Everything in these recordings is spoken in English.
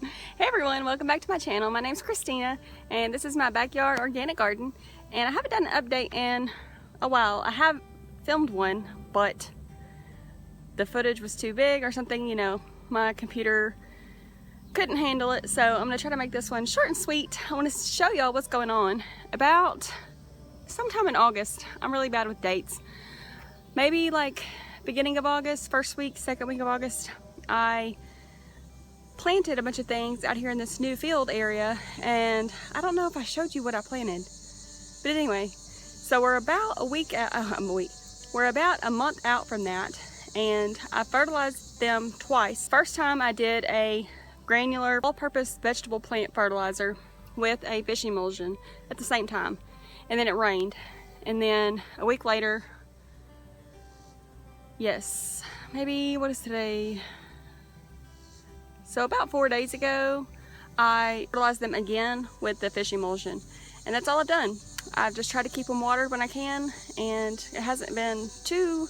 Hey everyone, welcome back to my channel. My name's Christina and this is my backyard organic garden, and I haven't done an update in a while. I have filmed one, but the footage was too big or something, you know, my computer couldn't handle it, so I'm gonna try to make this one short and sweet. I want to show y'all what's going on. About sometime in August, I'm really bad with dates, maybe like beginning of August, first week, second week of August, I planted a bunch of things out here in this new field area, and I don't know if I showed you what I planted, but anyway, so we're about we're about a month out from that, and I fertilized them twice. First time I did a granular all-purpose vegetable plant fertilizer with a fish emulsion at the same time, and then it rained, and then a week later, yes, maybe, what is today? So about 4 days ago, I fertilized them again with the fish emulsion, and that's all I've done. I've just tried to keep them watered when I can, and it hasn't been too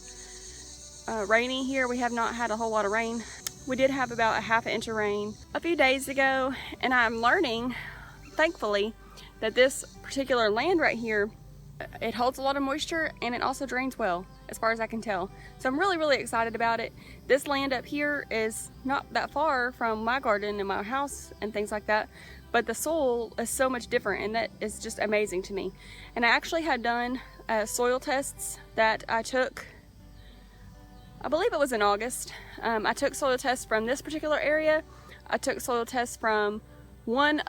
rainy here. We have not had a whole lot of rain. We did have about a ½ inch of rain a few days ago, and I'm learning, thankfully, that this particular land right here, it holds a lot of moisture and it also drains well, as far as I can tell. So I'm really excited about it. This land up here is not that far from my garden and my house and things like that, but the soil is so much different, and that is just amazing to me. And I actually had done soil tests that I took, I believe it was in August. I took soil tests from this particular area. I took soil tests from one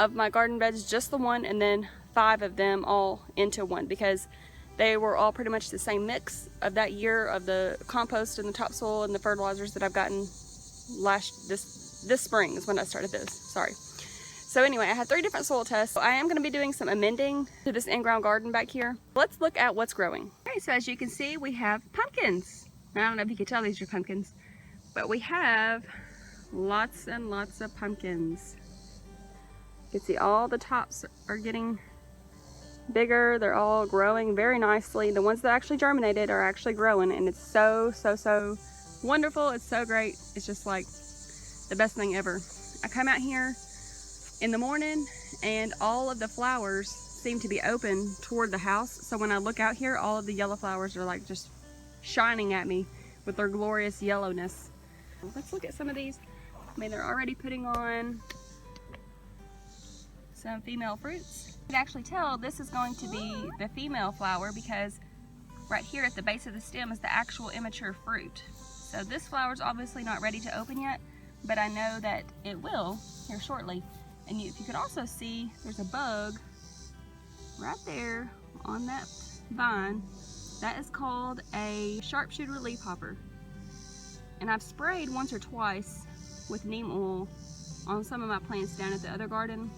of my garden beds, just the one, and then 5 of them all into one, because they were all pretty much the same mix of that year of the compost and the topsoil and the fertilizers that I've gotten this spring is when I started this, sorry. So anyway, I had 3 different soil tests. I am going to be doing some amending to this in-ground garden back here. Let's look at what's growing. Okay, so as you can see, we have pumpkins. I don't know if you can tell these are pumpkins, but we have lots and lots of pumpkins. You can see all the tops are getting bigger. They're all growing very nicely. The ones that actually germinated are actually growing, and it's so wonderful. It's so great. It's just like the best thing ever. I come out here in the morning and all of the flowers seem to be open toward the house, so when I look out here, all of the yellow flowers are like just shining at me with their glorious yellowness. Let's look at some of these. I mean, they're already putting on some female fruits. You can actually tell this is going to be the female flower, because right here at the base of the stem is the actual immature fruit. So this flower is obviously not ready to open yet, but I know that it will here shortly. And if you could also see, there's a bug right there on that vine. That is called a sharpshooter leafhopper. And I've sprayed once or twice with neem oil on some of my plants down at the other garden,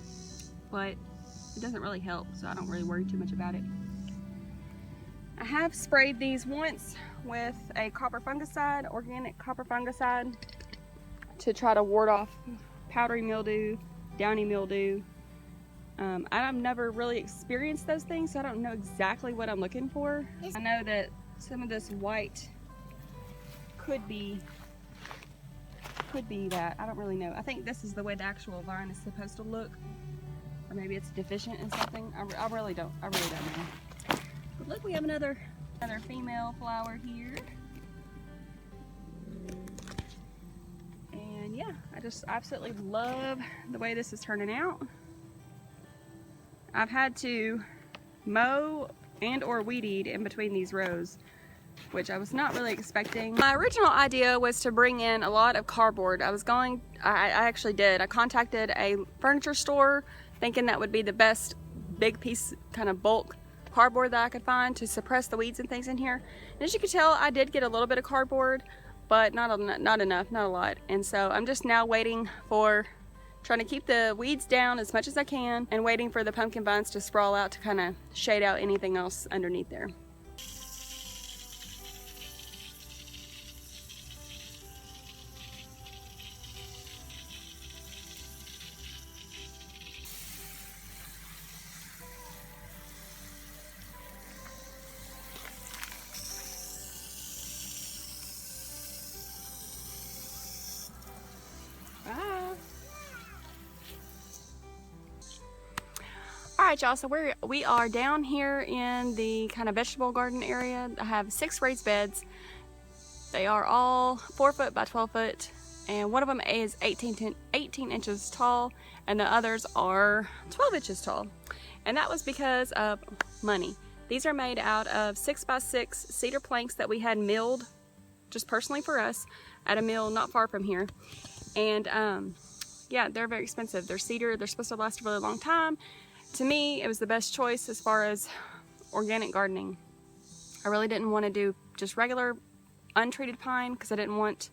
but it doesn't really help, so I don't really worry too much about it. I have sprayed these once with a copper fungicide, organic copper fungicide, to try to ward off powdery mildew, downy mildew. I've never really experienced those things, so I don't know exactly what I'm looking for. I know that some of this white could be that. I don't really know. I think this is the way the actual vine is supposed to look. Or maybe it's deficient in something. I really don't know. But look, we have another female flower here. And yeah, I just absolutely love the way this is turning out. I've had to mow and or weed eat in between these rows, which I was not really expecting. My original idea was to bring in a lot of cardboard. I actually did. I contacted a furniture store thinking that would be the best big piece, kind of bulk cardboard that I could find to suppress the weeds and things in here. And as you can tell, I did get a little bit of cardboard, but not enough, not a lot. And so I'm just now waiting for, trying to keep the weeds down as much as I can, and waiting for the pumpkin vines to sprawl out to kind of shade out anything else underneath there. Alright y'all, so we are down here in the kind of vegetable garden area. I have 6 raised beds. They are all 4 foot by 12 foot, and one of them is 18 inches tall, and the others are 12 inches tall. And that was because of money. These are made out of 6 by 6 cedar planks that we had milled, just personally for us, at a mill not far from here. And yeah, they're very expensive. They're cedar, they're supposed to last a really long time. To me, it was the best choice as far as organic gardening. I really didn't want to do just regular untreated pine because I didn't want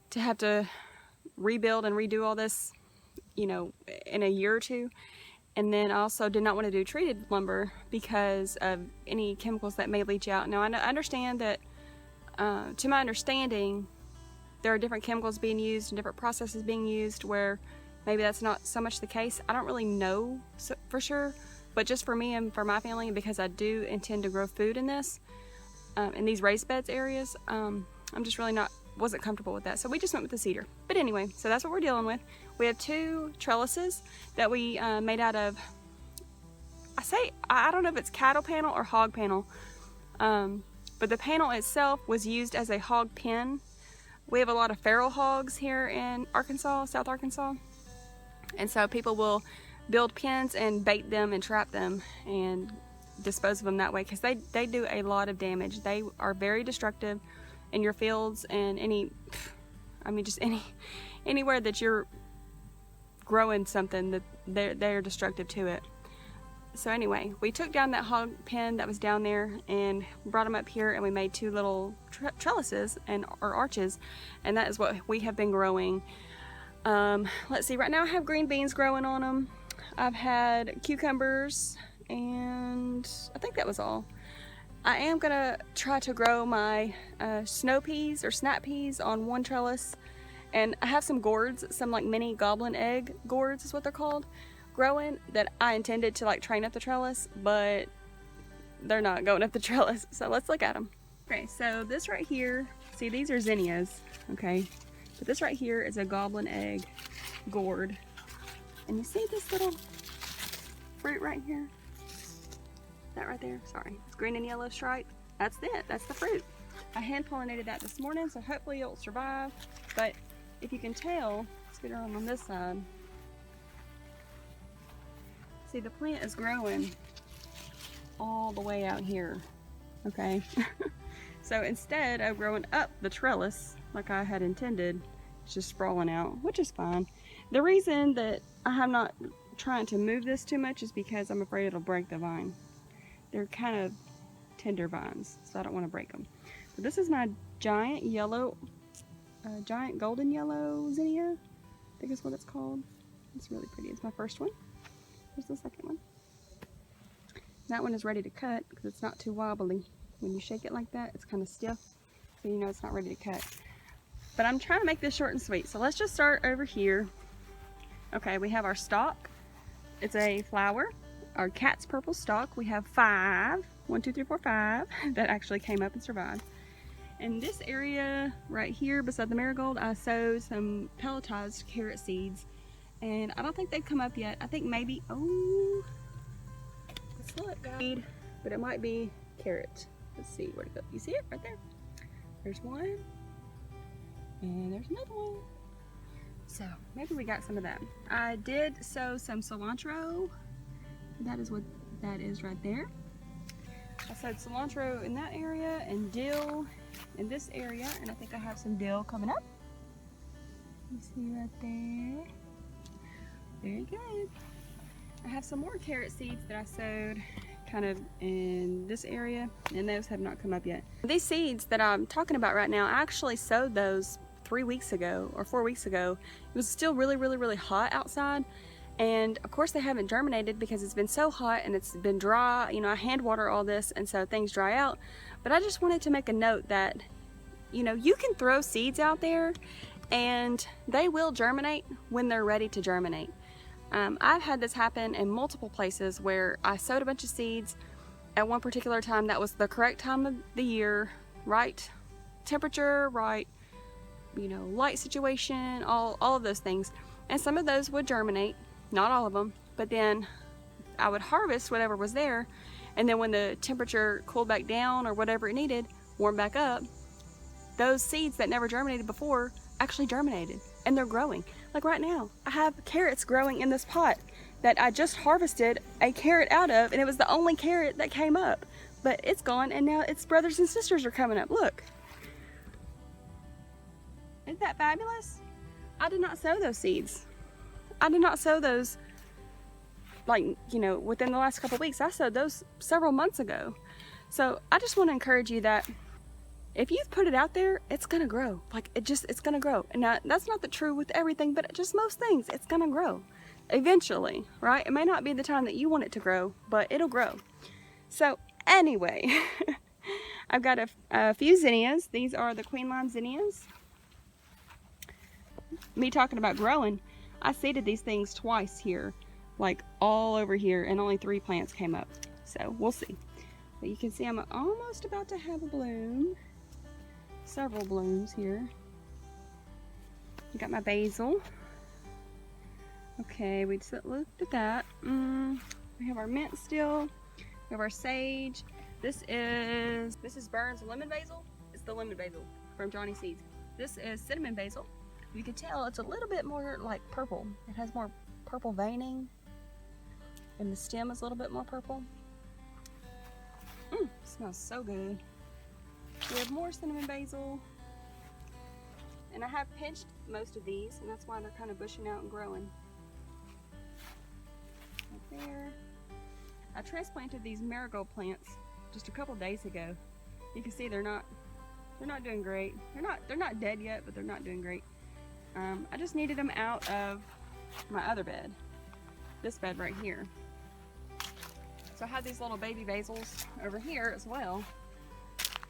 to have to rebuild and redo all this, you know, in a year or two. And then I also did not want to do treated lumber because of any chemicals that may leach out. Now I understand that, to my understanding, there are different chemicals being used and different processes being used where maybe that's not so much the case. I don't really know for sure, but just for me and for my family, because I do intend to grow food in this, in these raised beds areas, I'm just really wasn't comfortable with that. So we just went with the cedar. But anyway, so that's what we're dealing with. We have 2 trellises that we made out of, I don't know if it's cattle panel or hog panel, but the panel itself was used as a hog pen. We have a lot of feral hogs here in Arkansas, South Arkansas. And so people will build pens and bait them and trap them and dispose of them that way because they do a lot of damage. They are very destructive in your fields and just anywhere that you're growing something, that they're destructive to it. So anyway, we took down that hog pen that was down there and brought them up here, and we made 2 little trellises or arches, and that is what we have been growing. Let's see, right now I have green beans growing on them. I've had cucumbers, and I think that was all. I am gonna try to grow my snow peas or snap peas on one trellis, and I have some gourds, some like mini goblin egg gourds is what they're called, growing, that I intended to like train up the trellis, but they're not going up the trellis. So let's look at them. Okay, so this right here, see, these are zinnias, okay? But this right here is a goblin egg gourd. And you see this little fruit right here? That right there, sorry, it's green and yellow stripe. That's it, that's the fruit. I hand pollinated that this morning, so hopefully it'll survive. But if you can tell, let's get her on this side. See, the plant is growing all the way out here, okay? So instead of growing up the trellis like I had intended, it's just sprawling out, which is fine. The reason that I'm not trying to move this too much is because I'm afraid it'll break the vine. They're kind of tender vines, so I don't want to break them. But this is my giant golden yellow zinnia, I think is what it's called. It's really pretty. It's my first one. Here's the second one. That one is ready to cut because it's not too wobbly. When you shake it like that, it's kind of stiff, so you know it's not ready to cut. But I'm trying to make this short and sweet, so let's just start over here. Okay, we have our stalk. It's a flower, our cat's purple stalk. We have 5, 1, 2, 3, 4, 5 that actually came up and survived. In this area right here beside the marigold, I sowed some pelletized carrot seeds, and I don't think they've come up yet. I think maybe, oh, let's look, guys. But it might be carrot. Let's see, where'd it go? You see it right there? There's one, and there's another one. So maybe we got some of that. I did sow some cilantro. That is what that is right there. I sowed cilantro in that area and dill in this area, and I think I have some dill coming up. You see right there. Very good. I have some more carrot seeds that I sowed kind of in this area, and those have not come up yet. These seeds that I'm talking about right now, I actually sowed those 3 weeks ago or 4 weeks ago. It was still really hot outside, and of course they haven't germinated because it's been so hot and it's been dry. You know, I hand water all this, and so things dry out. But I just wanted to make a note that, you know, you can throw seeds out there and they will germinate when they're ready to germinate. I've had this happen in multiple places where I sowed a bunch of seeds at one particular time that was the correct time of the year, right temperature, right, you know, light situation, all of those things. And some of those would germinate, not all of them, but then I would harvest whatever was there, and then when the temperature cooled back down or whatever it needed, warm back up, those seeds that never germinated before actually germinated, and they're growing. Like right now, I have carrots growing in this pot that I just harvested a carrot out of, and it was the only carrot that came up, but it's gone, and now its brothers and sisters are coming up. Look. Isn't that fabulous? I did not sow those seeds. I did not sow those, like, you know, within the last couple of weeks. I sowed those several months ago. So I just want to encourage you that if you put it out there, it's gonna grow. Like, it's gonna grow. And now, that's not the true with everything, but just most things, it's gonna grow eventually, right? It may not be the time that you want it to grow, but it'll grow. So anyway, I've got a few zinnias. These are the Queen Lime zinnias. Me talking about growing, I seeded these things twice here, like all over here, and only 3 plants came up. So we'll see. But you can see I'm almost about to have a bloom. Several blooms here. I got my basil. Okay, we just looked at that. We have our mint still. We have our sage. This is Burns lemon basil. It's the lemon basil from Johnny Seeds. This is cinnamon basil. You can tell it's a little bit more like purple. It has more purple veining, and the stem is a little bit more purple. Smells so good. We have more cinnamon basil, and I have pinched most of these, and that's why they're kind of bushing out and growing. Right there. I transplanted these marigold plants just a couple days ago. You can see they're not doing great. They're not dead yet, but they're not doing great. I just needed them out of my other bed, this bed right here. So I have these little baby basils over here as well,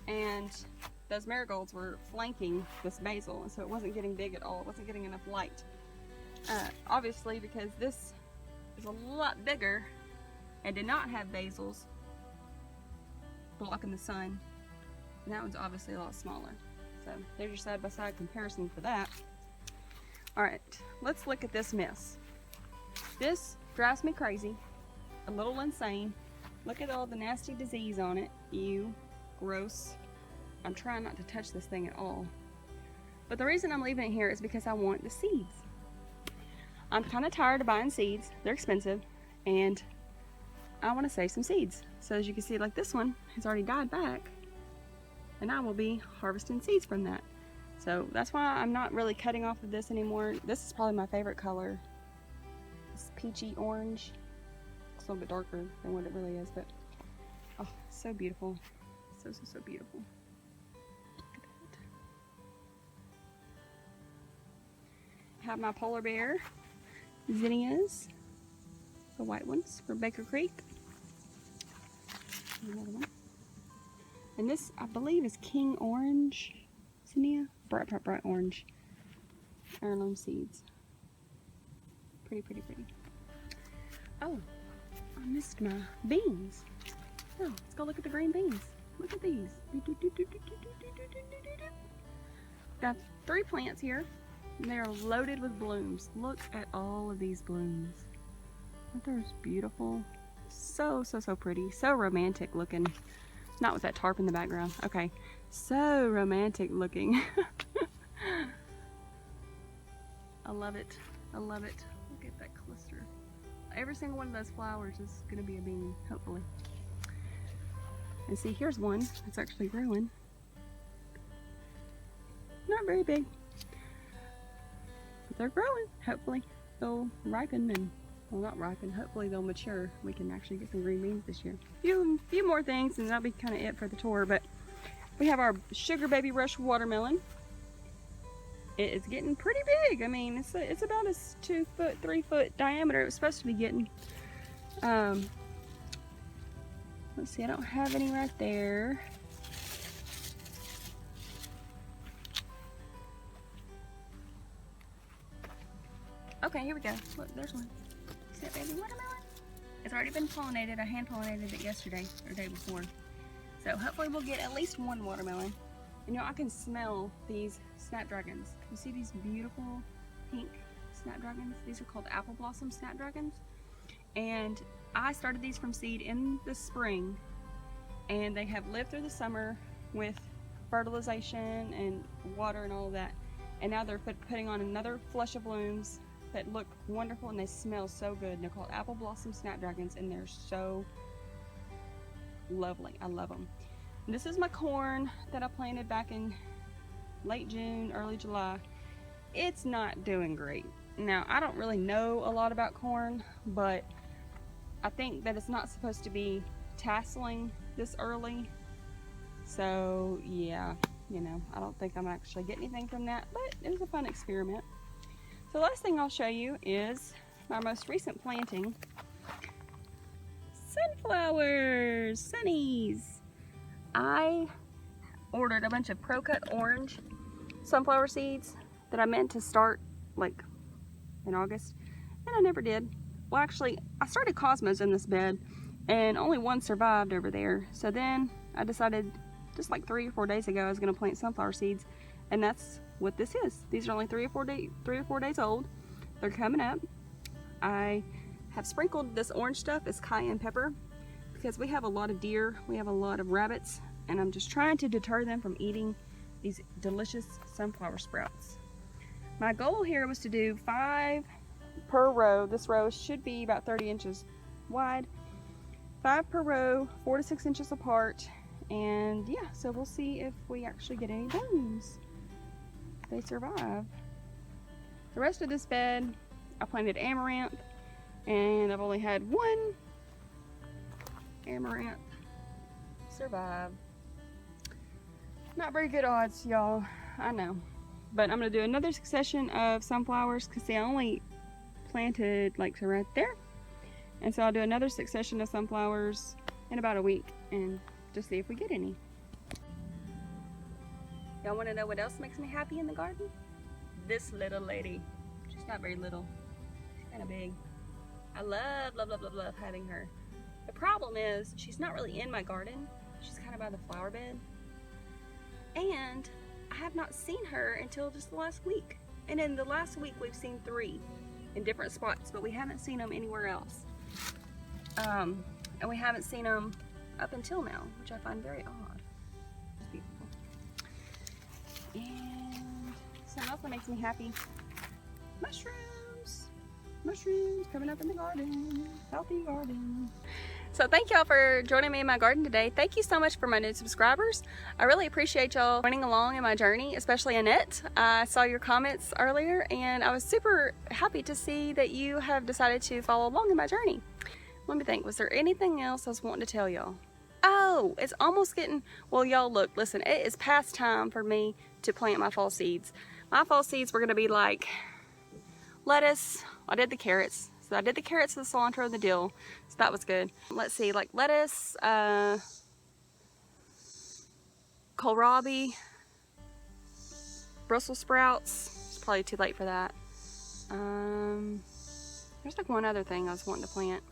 and those marigolds were flanking this basil, and so it wasn't getting big at all. It wasn't getting enough light. Obviously, because this is a lot bigger and did not have basils blocking the sun, and that one's obviously a lot smaller. So there's your side-by-side comparison for that. Alright, let's look at this mess. This drives me crazy, a little insane. Look at all the nasty disease on it. Ew, gross. I'm trying not to touch this thing at all. But the reason I'm leaving it here is because I want the seeds. I'm kind of tired of buying seeds. They're expensive, and I want to save some seeds. So as you can see, like this one has already died back, and I will be harvesting seeds from that. So that's why I'm not really cutting off of this anymore. This is probably my favorite color. It's peachy orange. It's a little bit darker than what it really is, but oh, so beautiful. So beautiful. Look at that. I have my polar bear zinnias, the white ones from Baker Creek. Another one. And this, I believe, is King Orange zinnia. Bright orange. Heirloom seeds. Pretty. Oh, I missed my beans. Oh, let's go look at the green beans. Look at these. Got 3 plants here, and they are loaded with blooms. Look at all of these blooms. Aren't those beautiful? So pretty. So romantic looking. Not with that tarp in the background. Okay. So romantic looking. I love it. Look at that cluster. Every single one of those flowers is going to be a bean, hopefully. And see, here's one that's actually growing. Not very big, but they're growing. Hopefully they'll ripen and, well, not ripen, hopefully they'll mature. We can actually get some green beans this year. Few more things, and that'll be kind of it for the tour. But we have our Sugar Baby Rush watermelon. It is getting pretty big. I mean, it's about a 2 foot, 3 foot diameter. It was supposed to be getting. Let's see, I don't have any right there. Okay, here we go. Look, there's one. See that baby watermelon? It's already been pollinated. I hand pollinated it yesterday or the day before. So hopefully we'll get at least one watermelon. And you know, I can smell these snapdragons. You see these beautiful pink snapdragons? These are called apple blossom snapdragons. And I started these from seed in the spring, and they have lived through the summer with fertilization and water and all of that. And now they're putting on another flush of blooms that look wonderful, and they smell so good. They're called Apple Blossom Snapdragons, and they're so lovely. I love them. And this is my corn that I planted back in late June, early July. It's not doing great. Now, I don't really know a lot about corn, but I think that it's not supposed to be tasseling this early. So yeah, you know, I don't think I'm actually getting anything from that, but it was a fun experiment. So the last thing I'll show you is my most recent planting. Sunflowers, sunnies. I ordered a bunch of Pro-Cut orange sunflower seeds that I meant to start like in August, and I never did. Well, actually, I started Cosmos in this bed, and only one survived over there. So then I decided, just like 3 or 4 days ago, I was going to plant sunflower seeds, and that's what this is. These are only 3 or 4 days old. They're coming up. I have sprinkled this orange stuff as cayenne pepper because we have a lot of deer, we have a lot of rabbits, and I'm just trying to deter them from eating these delicious sunflower sprouts. My goal here was to do 5 per row. This row should be about 30 inches wide. 5 per row, 4 to 6 inches apart. And yeah, so we'll see if we actually get any blooms. They survive. The rest of this bed, I planted amaranth, and I've only had 1 amaranth survive. Not very good odds, y'all, I know. But I'm gonna do another succession of sunflowers because I only planted like right there. And so I'll do another succession of sunflowers in about a week and just see if we get any. Y'all wanna know what else makes me happy in the garden? This little lady. She's not very little, she's kinda big. I love, love, love, love, love having her. The problem is she's not really in my garden. She's kind of by the flower bed. And I have not seen her until just the last week. And in the last week we've seen 3 in different spots, but we haven't seen them anywhere else. And we haven't seen them up until now, which I find very odd. It's beautiful. And something else that makes me happy. Mushrooms. Mushrooms coming up in the garden. Healthy garden. So thank y'all for joining me in my garden today. Thank you so much for my new subscribers. I really appreciate y'all joining along in my journey, especially Annette. I saw your comments earlier and I was super happy to see that you have decided to follow along in my journey. Let me think, was there anything else I was wanting to tell y'all? Oh, it's almost getting, well y'all look, listen, it is past time for me to plant my fall seeds. My fall seeds were gonna be like lettuce. I did the carrots. So I did the carrots, the cilantro, and the dill. So that was good. Let's see, like lettuce, kohlrabi, Brussel sprouts. It's probably too late for that. There's like one other thing I was wanting to plant.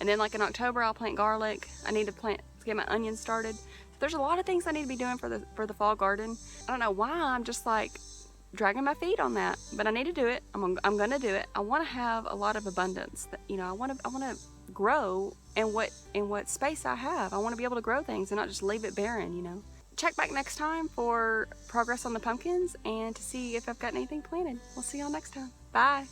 And then like in October, I'll plant garlic. I need to get my onions started. So there's a lot of things I need to be doing for the fall garden. I don't know why I'm just like dragging my feet on that, but I need to do it. I'm gonna do it. I want to have a lot of abundance. You know, I want to grow in what space I have. I want to be able to grow things and not just leave it barren. You know. Check back next time for progress on the pumpkins and to see if I've got anything planted. We'll see y'all next time. Bye.